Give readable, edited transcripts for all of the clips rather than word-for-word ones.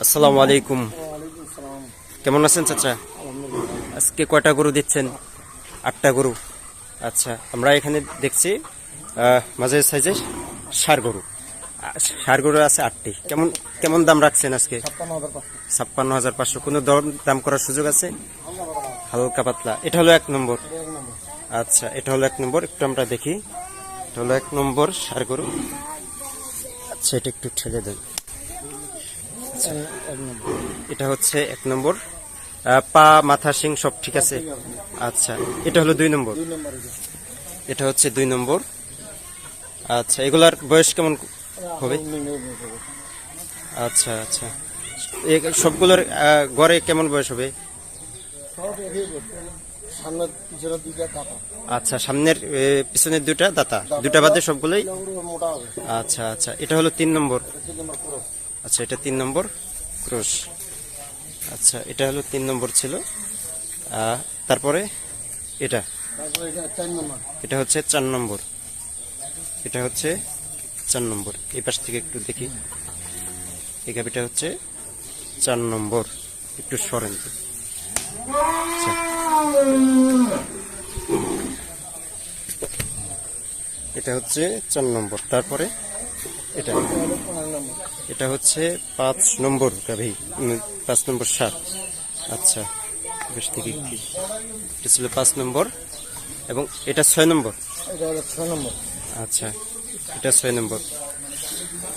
আসসালামু আলাইকুম। কেমন আছেন চাচা? আজকে কয়টা গরু দিচ্ছেন? 8টা গরু। আচ্ছা, আমরা এখানে দেখছি মাঝের সাইজের ষাঁড় গরু। ষাঁড় গরু আছে 8টি। কেমন কেমন দাম রাখছেন আজকে? 56,500। কোনো দাম করার সুযোগ আছে? হালকা পাতলা। এটা হলো 1 নম্বর। আচ্ছা, এটা হলো 1 নম্বর। একটু আমরা দেখি। এটা হলো 1 নম্বর ষাঁড় গরু। আচ্ছা, এটা একটু ঠেলে দেন। এটা হচ্ছে 1 নম্বর। পা, মাথা, শিং সব ঠিক আছে। আচ্ছা, এটা হলো 2 নম্বর। এটা হচ্ছে 2 নম্বর। আচ্ছা, এগুলার বয়স কেমন হবে? আচ্ছা আচ্ছা, সবগুলোর গড়ে কেমন বয়স হবে? আচ্ছা, সামনের পিছনের দুটা দাতা, দুটা বাদে সবগুলোই। আচ্ছা আচ্ছা, এটা হলো 3 নম্বর। আচ্ছা, এটা 3 নম্বর ক্রস। আচ্ছা, এটা হলো 3 নম্বর ছিল। তারপরে এটা এটা হচ্ছে 4 নম্বর। এটা হচ্ছে 4 নম্বর। এই পাশ থেকে একটু দেখি। এই গাভিটা হচ্ছে 4 নম্বর। একটু সরেন। আচ্ছা, এটা হচ্ছে 4 নম্বর। তারপরে এটা এটা হচ্ছে 5 নম্বর গাভি, 5 নম্বর ষাঁড়। আচ্ছা, বেশ দেখি। এটা ছিল 5 নম্বর এবং এটা 6 নম্বর। আচ্ছা, এটা 6 নম্বর।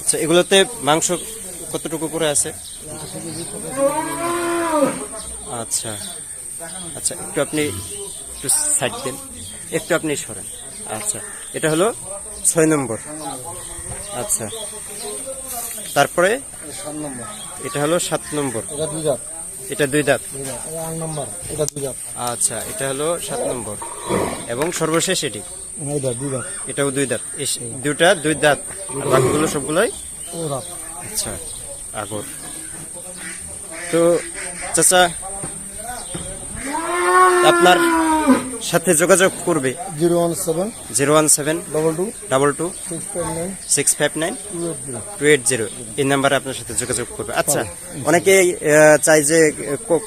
আচ্ছা, এগুলোতে মাংস কতটুকু করে আছে? আচ্ছা আচ্ছা, একটু আপনি একটু সাইড দেন, একটু আপনি সরেন। আচ্ছা, এটা হলো 6 নম্বর। আচ্ছা, তারপরে এটা হলো 7 নম্বর। এটা 2 দাঁত। আচ্ছা, এটা হলো 7 নম্বর এবং সর্বশেষ এটি, এটাও 2 দাঁত। দুটা 2 দাঁত, বাকিগুলো সবগুলোই। আচ্ছা, আগর। তো চাচা আপনার সাথে যোগাযোগ করবে 017-22-659-280 এই নাম্বারে আপনার সাথে যোগাযোগ করবে। আচ্ছা, অনেকে চাই যে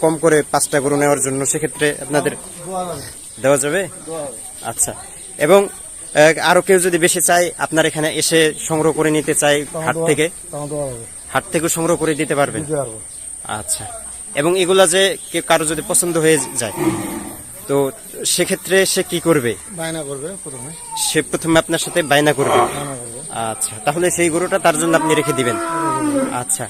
কম করে 5টা গরু নেওয়ার জন্য, সেক্ষেত্রে আপনাদের দেওয়া যাবে? আচ্ছা, এবং আরো কেউ যদি বেশি চায়, আপনার এখানে এসে সংগ্রহ করে নিতে চায় হাট থেকে সংগ্রহ করে দিতে পারবেন? আচ্ছা, এবং এগুলা যে কারো যদি পছন্দ হয়ে যায়, তো সেক্ষেত্রে সে কি করবে? সে প্রথমে আপনার সাথে বায়না করবে। আচ্ছা, তাহলে সেই গরুটা তার জন্য আপনি রেখে দিবেন। আচ্ছা।